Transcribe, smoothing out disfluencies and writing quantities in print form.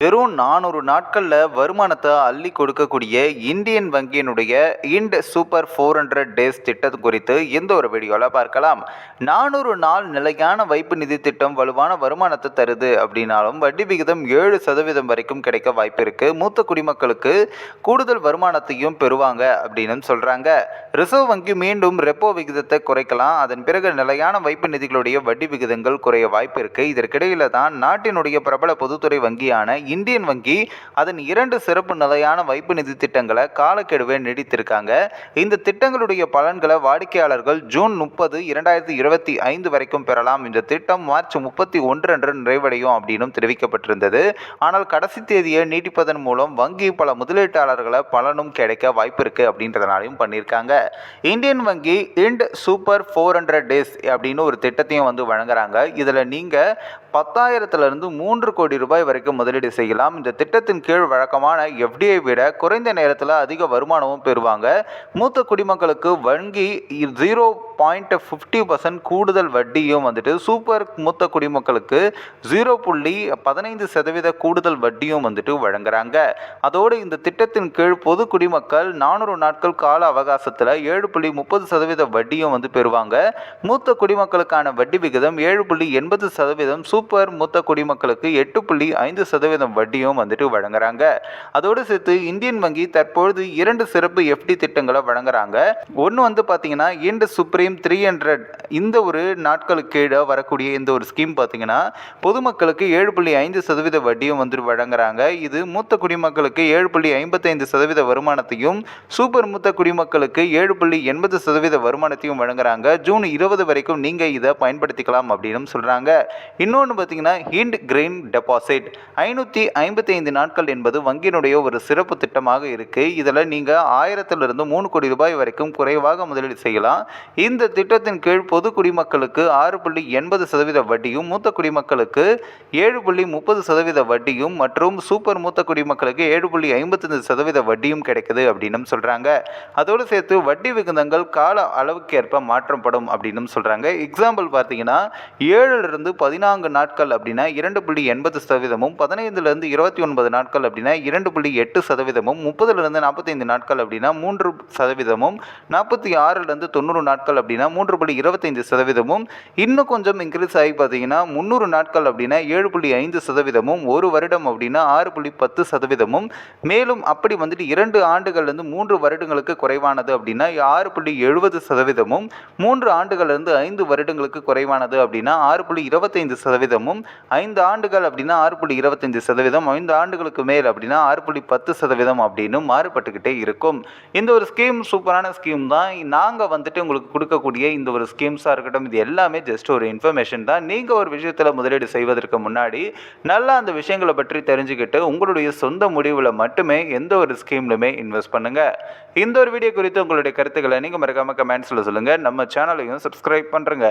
வெறும் 400 நாட்கள்ல வருமானத்தை அள்ளி கொடுக்கக்கூடிய இந்தியன் வங்கியினுடைய இண்ட் சூப்பர் 400 டேஸ் திட்டம் குறித்து இந்த ஒரு வீடியோல பார்க்கலாம். 400 நாள் நிலையான வைப்பு நிதி திட்டம் வலுவான வருமானத்தை தருது அப்படின்னாலும் வட்டி விகிதம் 7% வரைக்கும் கிடைக்க வாய்ப்பு இருக்கு. மூத்த குடிமக்களுக்கு கூடுதல் வருமானத்தையும் பெறுவாங்க அப்படின்னு சொல்றாங்க. ரிசர்வ் வங்கி மீண்டும் ரெப்போ விகிதத்தை குறைக்கலாம். அதன் பிறகு நிலையான வைப்பு நிதிகளுடைய வட்டி விகிதங்கள் குறைய வாய்ப்பு இருக்கு. இதற்கிடையில தான் நாட்டினுடைய பிரபல பொதுத்துறை வங்கியான இந்தியன் வங்கி அதன் 2 சிறப்பு நிலையான வைப்பு நிதி திட்டங்களை காலக்கெடுவை நீடித்திருக்காங்க. இந்த திட்டங்களுடைய பலன்களை வாடிக்கையாளர்கள் ஜூன் 30, 2025 வரைக்கும் பெறலாம். இந்த திட்டம் மார்ச் 31 அன்று நிறைவடையும் அப்படின்னு தெரிவிக்கப்பட்டிருந்தது. ஆனால் கடைசி தேதியை நீட்டிப்பதன் மூலம் வங்கி பல முதலீட்டாளர்களை பலனும் கிடைக்க வாய்ப்பு இருக்கு அப்படின்றதுனாலையும் பண்ணியிருக்காங்க. இந்தியன் வங்கி இண்ட் சூப்பர் 400 டேஸ் அப்படின்னு ஒரு திட்டத்தையும் வழங்குறாங்க. இதுல நீங்க 10,000 3 கோடி ரூபாய் வரைக்கும் முதலீடு செய்யலாம். இந்த திட்டத்தின் கீழ் வழக்கமான எஃப்டிஐ விட குறைந்த நேரத்தில் அதிக வருமானமும் பெறுவாங்க. மூத்த குடிமக்களுக்கு வங்கி 0.50% கூடுதல் வட்டியும் சூப்பர் மூத்த குடிமக்களுக்கு 0.15% கூடுதல் வட்டியும் வழங்குறாங்க. அதோடு இந்த திட்டத்தின் கீழ் பொது குடிமக்கள் 400 நாட்கள் கால அவகாசத்தில் 7.30% வட்டியும் பெறுவாங்க. மூத்த குடிமக்களுக்கான வட்டி விகிதம் 7.80%, சூப்பர் மூத்த குடிமக்களுக்கு 8.5% வட்டியும் வழங்குறாங்க. அதோடு சேர்த்து இந்தியன் வங்கி தற்பொழுது 2 சிறப்பு எஃப்டி திட்டங்களை வழங்குறாங்க. ஒன்று பார்த்தீங்கன்னா இண்ட் சுப்ரீம் 300. இந்த ஒரு நாட்களுக்கு கீழே வரக்கூடிய இந்த ஒரு ஸ்கீம் பார்த்தீங்கன்னா பொதுமக்களுக்கு 7.5% வட்டியும் வழங்குறாங்க. இது மூத்த குடிமக்களுக்கு 7.55% வருமானத்தையும் சூப்பர் மூத்த குடிமக்களுக்கு 7.80% வருமானத்தையும் வழங்குறாங்க. ஜூன் 20 வரைக்கும் நீங்க இதை பயன்படுத்திக்கலாம் அப்படின்னு சொல்றாங்க. இன்னொன்று பார்த்தீங்கன்னா இண்ட் கிரெயின் டெபாசிட் 555 நாட்கள் என்பது வங்கியினுடைய ஒரு சிறப்பு திட்டமாக இருக்கு. இதில் நீங்க 1000 3 கோடி ரூபாய் வரைக்கும் குறைவாக முதலீடு செய்யலாம். இந்த திட்டத்தின் கீழ் பொது குடிமக்களுக்கு 6.80% வட்டியும் மூத்த குடிமக்களுக்கு 7.30% வட்டியும் மற்றும் சூப்பர் மூத்த குடிமக்களுக்கு 7.55% வட்டியும் கிடைக்குது அப்படின்னு சொல்றாங்க. அதோடு சேர்த்து வட்டி விகிதங்கள் கால அளவுக்கேற்ப மாற்றப்படும் அப்படின்னு சொல்றாங்க. எக்ஸாம்பிள் பார்த்தீங்கன்னா 7 14 நாட்கள் அப்படின்னா 2.80%, 15 29 நாட்கள் அப்படின்னா 2.8%, 30 45 நாட்கள் அப்படின்னா 3%, 46 90 நாட்கள் அப்படின்னா 3.25%, இன்னும் கொஞ்சம் இன்க்ரீஸ் ஆகி பார்த்தீங்கன்னா 300 நாட்கள் அப்படின்னா 7.5%, 1 வருடம் அப்படின்னா 6.10%, மேலும் அப்படி 2 ஆண்டுகள் 3 வருடங்களுக்கு குறைவானது அப்படின்னா 6.70%, 3 ஆண்டுகள் 5 வருடங்களுக்கு குறைவானது அப்படின்னா 6.25%, 5 ஆண்டுகள் அப்படின்னா 6.25%, 5 ஆண்டுகளுக்கு மேல் அப்படின்னா 6.10% அப்படின்னு மாறுபட்டுக்கிட்டே இருக்கும். இந்த ஒரு ஸ்கீம் சூப்பரான ஸ்கீம் தான். நாங்கள் உங்களுக்கு கொடுக்கக்கூடிய இந்த ஒரு ஸ்கீம்ஸாக இருக்கட்டும், இது எல்லாமே ஜஸ்ட் ஒரு இன்ஃபர்மேஷன் தான். நீங்கள் ஒரு விஷயத்தில் முதலீடு செய்வதற்கு முன்னாடி நல்லா அந்த விஷயங்களை பற்றி தெரிஞ்சுக்கிட்டு உங்களுடைய சொந்த முடிவில் மட்டுமே எந்த ஒரு ஸ்கீம்லுமே இன்வெஸ்ட் பண்ணுங்க. இந்த ஒரு வீடியோ குறித்து உங்களுடைய கருத்துக்களை நீங்கள் மறக்காம கமெண்ட்ஸில் சொல்லுங்கள். நம்ம சேனலையும் சப்ஸ்கிரைப் பண்ணுறங்க.